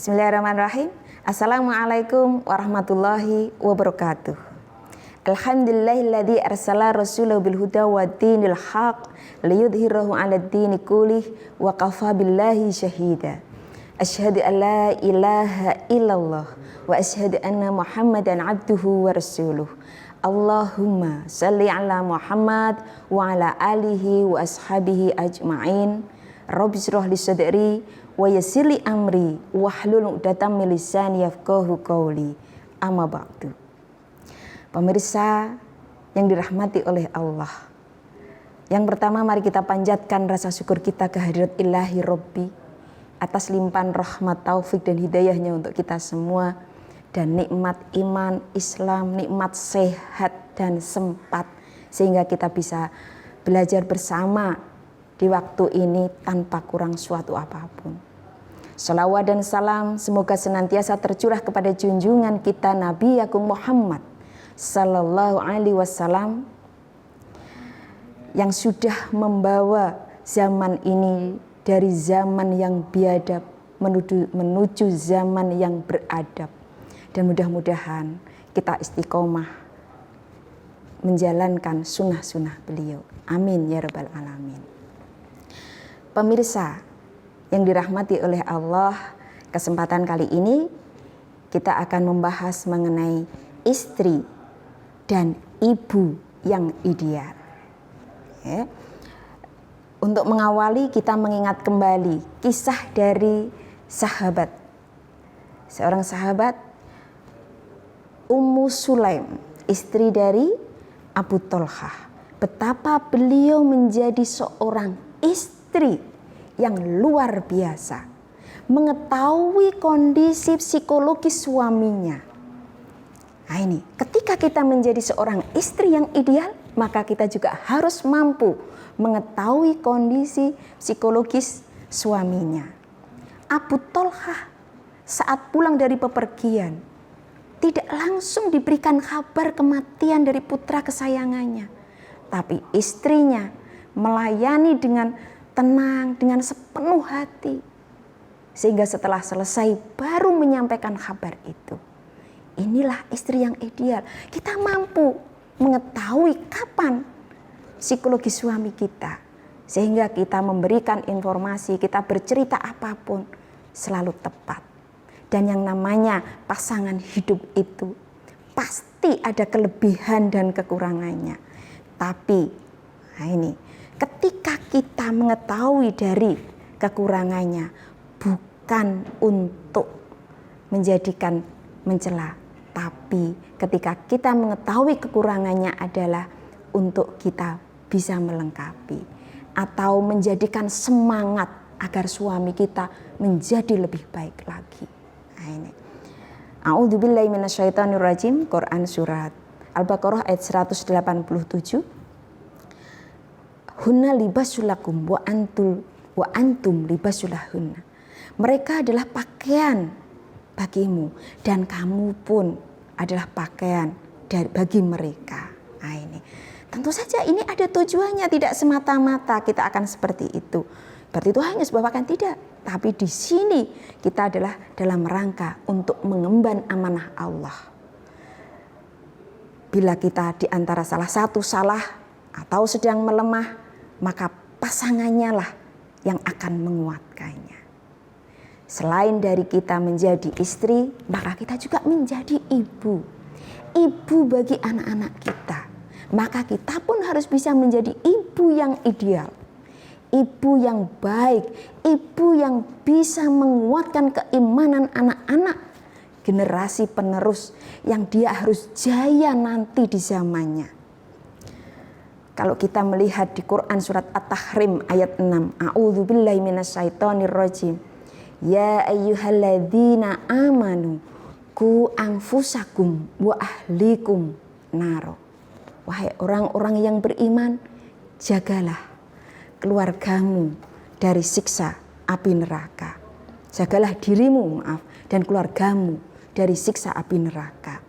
Bismillahirrahmanirrahim. Assalamualaikum warahmatullahi wabarakatuh. Alhamdulillahilladzi arsala rasulahu bil huda wa dinil haq liyudhhirahu 'alad dini kullih wa kafa billahi syahida. Asyhadu an la ilaha illallah wa asyhadu anna Muhammadan abduhu wa rasuluh. Allahumma salli ala Muhammad wa ala alihi wa ashabihi ajma'in. Rabbi shrah li sadri wa yassir li amri wahlul 'uqdatam min lisani yafqahu qawli. Amma ba'du. Pemirsa yang dirahmati oleh Allah, yang pertama mari kita panjatkan rasa syukur kita kehadirat Ilahi Rabbi atas limpahan rahmat, taufik dan hidayahnya untuk kita semua, dan nikmat iman Islam, nikmat sehat dan sempat sehingga kita bisa belajar bersama di waktu ini tanpa kurang suatu apapun. Salawat dan salam semoga senantiasa tercurah kepada junjungan kita Nabi Agung Muhammad Sallallahu Alaihi Wasallam yang sudah membawa zaman ini dari zaman yang biadab menuju zaman yang beradab, dan mudah-mudahan kita istiqomah menjalankan sunnah-sunnah beliau. Amin ya rabbal alamin. Pemirsa yang dirahmati oleh Allah, kesempatan kali ini kita akan membahas mengenai istri dan ibu yang ideal. Ya. Untuk mengawali, kita mengingat kembali kisah dari seorang sahabat Ummu Sulaim, istri dari Abu Thalhah. Betapa beliau menjadi seorang istri yang luar biasa, mengetahui kondisi psikologis suaminya. Nah ini, ketika kita menjadi seorang istri yang ideal, maka kita juga harus mampu mengetahui kondisi psikologis suaminya. Abu Thalhah saat pulang dari bepergian tidak langsung diberikan kabar kematian dari putra kesayangannya, tapi istrinya melayani dengan tenang, dengan sepenuh hati, sehingga setelah selesai baru menyampaikan kabar itu. Inilah istri yang ideal. Kita mampu mengetahui kapan psikologi suami kita, sehingga kita memberikan informasi, kita bercerita apapun selalu tepat. Dan yang namanya pasangan hidup itu pasti ada kelebihan dan kekurangannya. Tapi nah ini, ketika kita mengetahui dari kekurangannya, bukan untuk menjadikan mencela, tapi ketika kita mengetahui kekurangannya adalah untuk kita bisa melengkapi atau menjadikan semangat agar suami kita menjadi lebih baik lagi. Nah ini. A'udzubillahi minasyaitonirrajim. Quran surat Al-Baqarah ayat 187. Hunna libasulakum wa antum libasulahunna. Mereka adalah pakaian bagimu dan kamu pun adalah pakaian bagi mereka. Nah ini, tentu saja ini ada tujuannya, tidak semata-mata kita akan seperti itu. Berarti itu hanya sebuah pakaian, tidak. Tapi di sini kita adalah dalam rangka untuk mengemban amanah Allah. Bila kita di antara salah satu salah atau sedang melemah, maka pasangannya lah yang akan menguatkannya. Selain dari kita menjadi istri, maka kita juga menjadi ibu. Ibu bagi anak-anak kita. Maka kita pun harus bisa menjadi ibu yang ideal. Ibu yang baik, ibu yang bisa menguatkan keimanan anak-anak, generasi penerus yang dia harus jaya nanti di zamannya. Kalau kita melihat di Quran surat At-Tahrim ayat 6, A'udzubillahi minasyaitonirrajim. Ya ayyuhalladzina amanu qu anfusakum wa ahlikum naro. Wahai orang-orang yang beriman, jagalah keluargamu dari siksa api neraka. Jagalah dirimu, dan keluargamu dari siksa api neraka.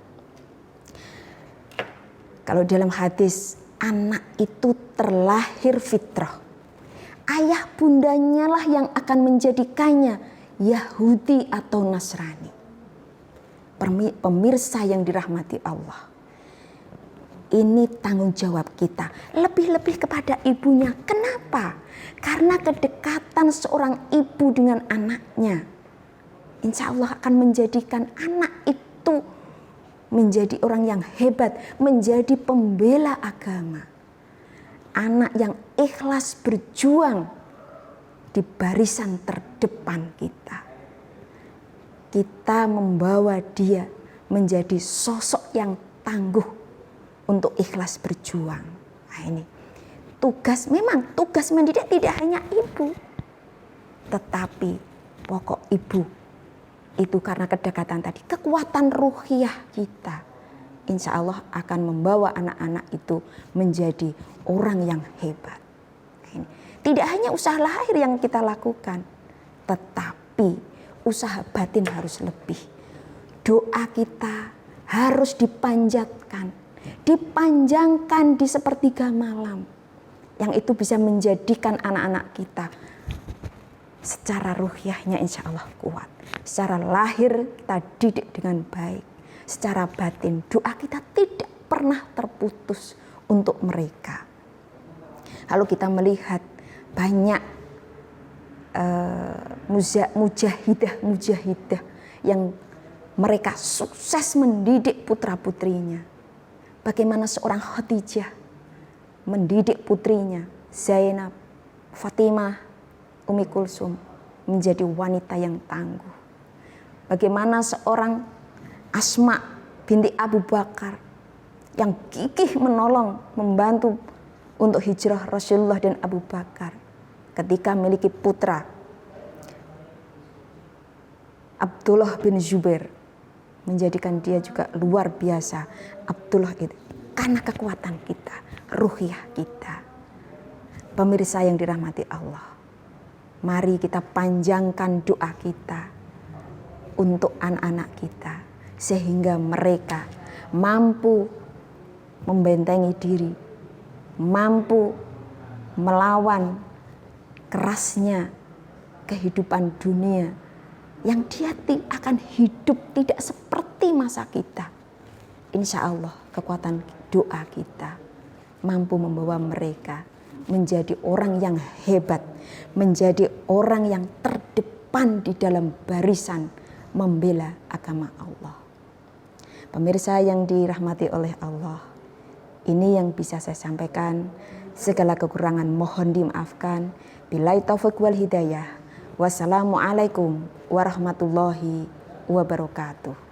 Kalau dalam hadis, anak itu terlahir fitrah. Ayah bundanya lah yang akan menjadikannya Yahudi atau Nasrani. Pemirsa yang dirahmati Allah, ini tanggung jawab kita, lebih-lebih kepada ibunya. Kenapa? Karena kedekatan seorang ibu dengan anaknya, insya Allah akan menjadikan anak itu menjadi orang yang hebat, menjadi pembela agama. Anak yang ikhlas berjuang di barisan terdepan kita. Kita membawa dia menjadi sosok yang tangguh untuk ikhlas berjuang. Nah ini memang tugas mendidik tidak hanya ibu, tetapi pokok ibu itu karena kedekatan tadi, kekuatan ruhiyah kita, insya Allah akan membawa anak-anak itu menjadi orang yang hebat. Nah ini tidak hanya usaha lahir yang kita lakukan, tetapi usaha batin harus lebih. Doa kita harus dipanjatkan, dipanjangkan di sepertiga malam. Yang itu bisa menjadikan anak-anak kita secara ruhiyahnya insya Allah kuat. Secara lahir kita didik dengan baik. Secara batin doa kita tidak pernah terputus untuk mereka. Lalu kita melihat banyak mujahidah yang mereka sukses mendidik putra-putrinya. Bagaimana seorang Khadijah mendidik putrinya Zainab, Fatimah, Umi Kulsum menjadi wanita yang tangguh. Bagaimana seorang Asma binti Abu Bakar yang gigih menolong, membantu untuk hijrah Rasulullah dan Abu Bakar. Ketika memiliki putra Abdullah bin Zubair, menjadikan dia juga luar biasa. Abdullah itu karena kekuatan kita, ruhiyah kita. Pemirsa yang dirahmati Allah, mari kita panjangkan doa kita untuk anak-anak kita, sehingga mereka mampu membentengi diri, mampu melawan kerasnya kehidupan dunia yang dia akan hidup tidak seperti masa kita. Insya Allah kekuatan doa kita mampu membawa mereka menjadi orang yang hebat, menjadi orang yang terdepan di dalam barisan membela agama Allah. Pemirsa yang dirahmati oleh Allah, ini yang bisa saya sampaikan. Segala kekurangan mohon dimaafkan. Billahi taufiq wal hidayah. Wassalamualaikum warahmatullahi wabarakatuh.